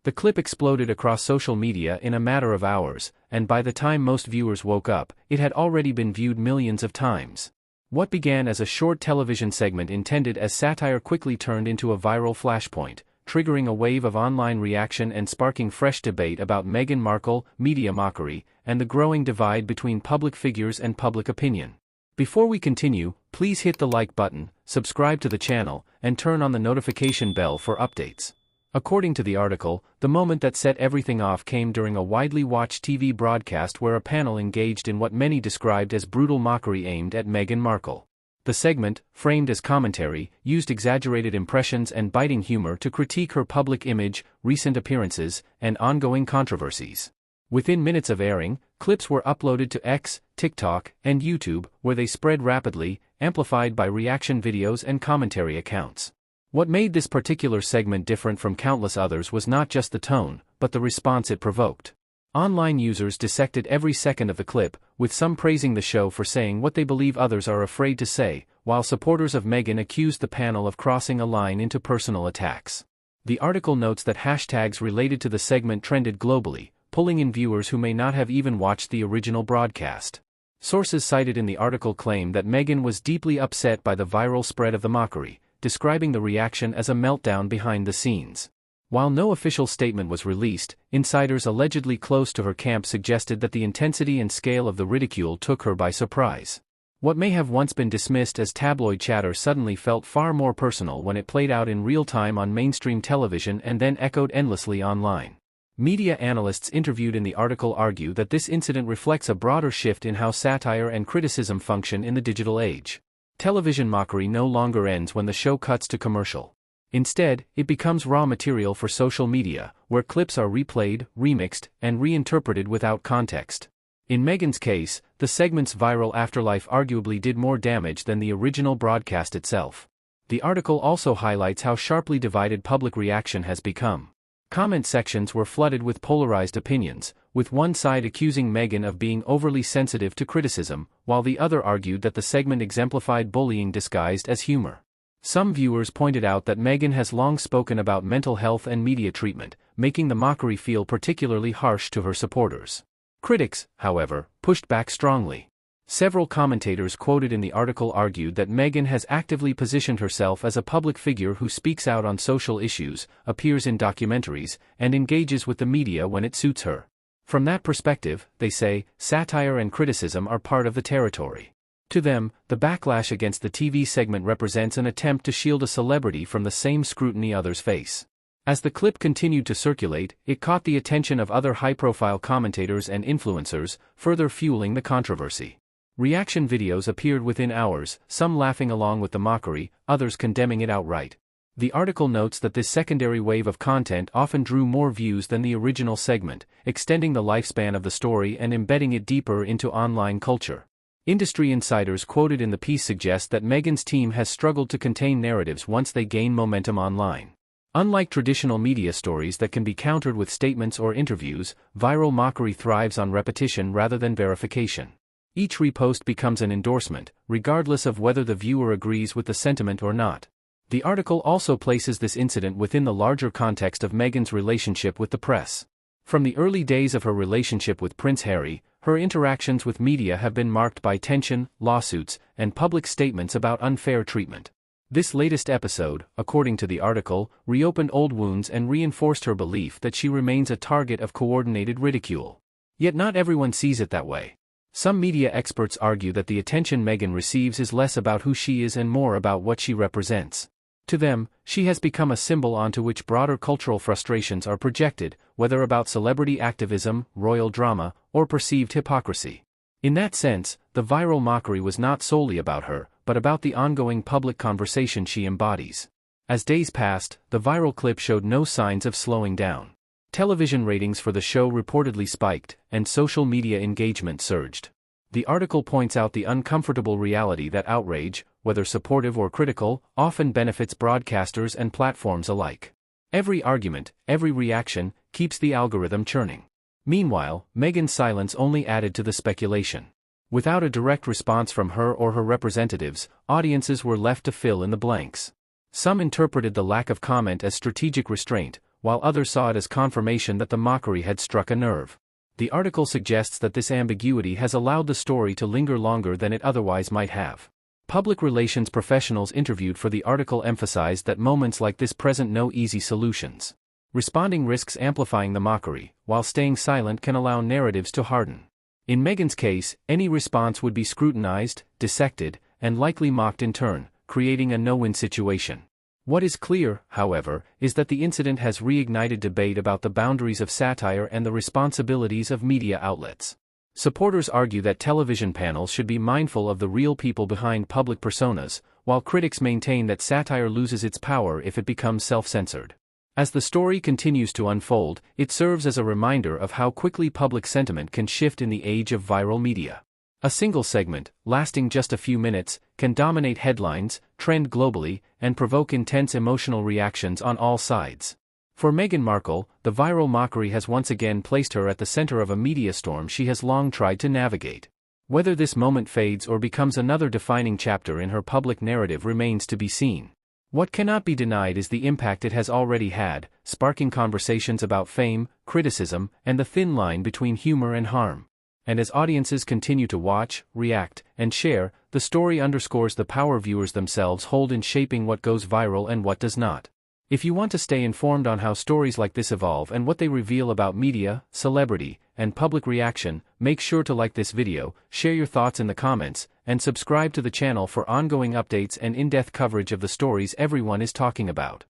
The clip exploded across social media in a matter of hours, and by the time most viewers woke up, it had already been viewed millions of times. What began as a short television segment intended as satire quickly turned into a viral flashpoint, triggering a wave of online reaction and sparking fresh debate about Meghan Markle, media mockery, and the growing divide between public figures and public opinion. Before we continue, please hit the like button, subscribe to the channel, and turn on the notification bell for updates. According to the article, the moment that set everything off came during a widely watched TV broadcast where a panel engaged in what many described as brutal mockery aimed at Meghan Markle. The segment, framed as commentary, used exaggerated impressions and biting humor to critique her public image, recent appearances, and ongoing controversies. Within minutes of airing, clips were uploaded to X, TikTok, and YouTube, where they spread rapidly, amplified by reaction videos and commentary accounts. What made this particular segment different from countless others was not just the tone, but the response it provoked. Online users dissected every second of the clip, with some praising the show for saying what they believe others are afraid to say, while supporters of Meghan accused the panel of crossing a line into personal attacks. The article notes that hashtags related to the segment trended globally, pulling in viewers who may not have even watched the original broadcast. Sources cited in the article claim that Meghan was deeply upset by the viral spread of the mockery, describing the reaction as a meltdown behind the scenes. While no official statement was released, insiders allegedly close to her camp suggested that the intensity and scale of the ridicule took her by surprise. What may have once been dismissed as tabloid chatter suddenly felt far more personal when it played out in real time on mainstream television and then echoed endlessly online. Media analysts interviewed in the article argue that this incident reflects a broader shift in how satire and criticism function in the digital age. Television mockery no longer ends when the show cuts to commercial. Instead, it becomes raw material for social media, where clips are replayed, remixed, and reinterpreted without context. In Meghan's case, the segment's viral afterlife arguably did more damage than the original broadcast itself. The article also highlights how sharply divided public reaction has become. Comment sections were flooded with polarized opinions, with one side accusing Meghan of being overly sensitive to criticism, while the other argued that the segment exemplified bullying disguised as humor. Some viewers pointed out that Meghan has long spoken about mental health and media treatment, making the mockery feel particularly harsh to her supporters. Critics, however, pushed back strongly. Several commentators quoted in the article argued that Meghan has actively positioned herself as a public figure who speaks out on social issues, appears in documentaries, and engages with the media when it suits her. From that perspective, they say, satire and criticism are part of the territory. To them, the backlash against the TV segment represents an attempt to shield a celebrity from the same scrutiny others face. As the clip continued to circulate, it caught the attention of other high-profile commentators and influencers, further fueling the controversy. Reaction videos appeared within hours, some laughing along with the mockery, others condemning it outright. The article notes that this secondary wave of content often drew more views than the original segment, extending the lifespan of the story and embedding it deeper into online culture. Industry insiders quoted in the piece suggest that Meghan's team has struggled to contain narratives once they gain momentum online. Unlike traditional media stories that can be countered with statements or interviews, viral mockery thrives on repetition rather than verification. Each repost becomes an endorsement, regardless of whether the viewer agrees with the sentiment or not. The article also places this incident within the larger context of Meghan's relationship with the press. From the early days of her relationship with Prince Harry, her interactions with media have been marked by tension, lawsuits, and public statements about unfair treatment. This latest episode, according to the article, reopened old wounds and reinforced her belief that she remains a target of coordinated ridicule. Yet not everyone sees it that way. Some media experts argue that the attention Meghan receives is less about who she is and more about what she represents. To them, she has become a symbol onto which broader cultural frustrations are projected, whether about celebrity activism, royal drama, or perceived hypocrisy. In that sense, the viral mockery was not solely about her, but about the ongoing public conversation she embodies. As days passed, the viral clip showed no signs of slowing down. Television ratings for the show reportedly spiked, and social media engagement surged. The article points out the uncomfortable reality that outrage, whether supportive or critical, often benefits broadcasters and platforms alike. Every argument, every reaction, keeps the algorithm churning. Meanwhile, Meghan's silence only added to the speculation. Without a direct response from her or her representatives, audiences were left to fill in the blanks. Some interpreted the lack of comment as strategic restraint, while others saw it as confirmation that the mockery had struck a nerve. The article suggests that this ambiguity has allowed the story to linger longer than it otherwise might have. Public relations professionals interviewed for the article emphasized that moments like this present no easy solutions. Responding risks amplifying the mockery, while staying silent can allow narratives to harden. In Meghan's case, any response would be scrutinized, dissected, and likely mocked in turn, creating a no-win situation. What is clear, however, is that the incident has reignited debate about the boundaries of satire and the responsibilities of media outlets. Supporters argue that television panels should be mindful of the real people behind public personas, while critics maintain that satire loses its power if it becomes self-censored. As the story continues to unfold, it serves as a reminder of how quickly public sentiment can shift in the age of viral media. A single segment, lasting just a few minutes, can dominate headlines, trend globally, and provoke intense emotional reactions on all sides. For Meghan Markle, the viral mockery has once again placed her at the center of a media storm she has long tried to navigate. Whether this moment fades or becomes another defining chapter in her public narrative remains to be seen. What cannot be denied is the impact it has already had, sparking conversations about fame, criticism, and the thin line between humor and harm. And as audiences continue to watch, react, and share, the story underscores the power viewers themselves hold in shaping what goes viral and what does not. If you want to stay informed on how stories like this evolve and what they reveal about media, celebrity, and public reaction, make sure to like this video, share your thoughts in the comments, and subscribe to the channel for ongoing updates and in-depth coverage of the stories everyone is talking about.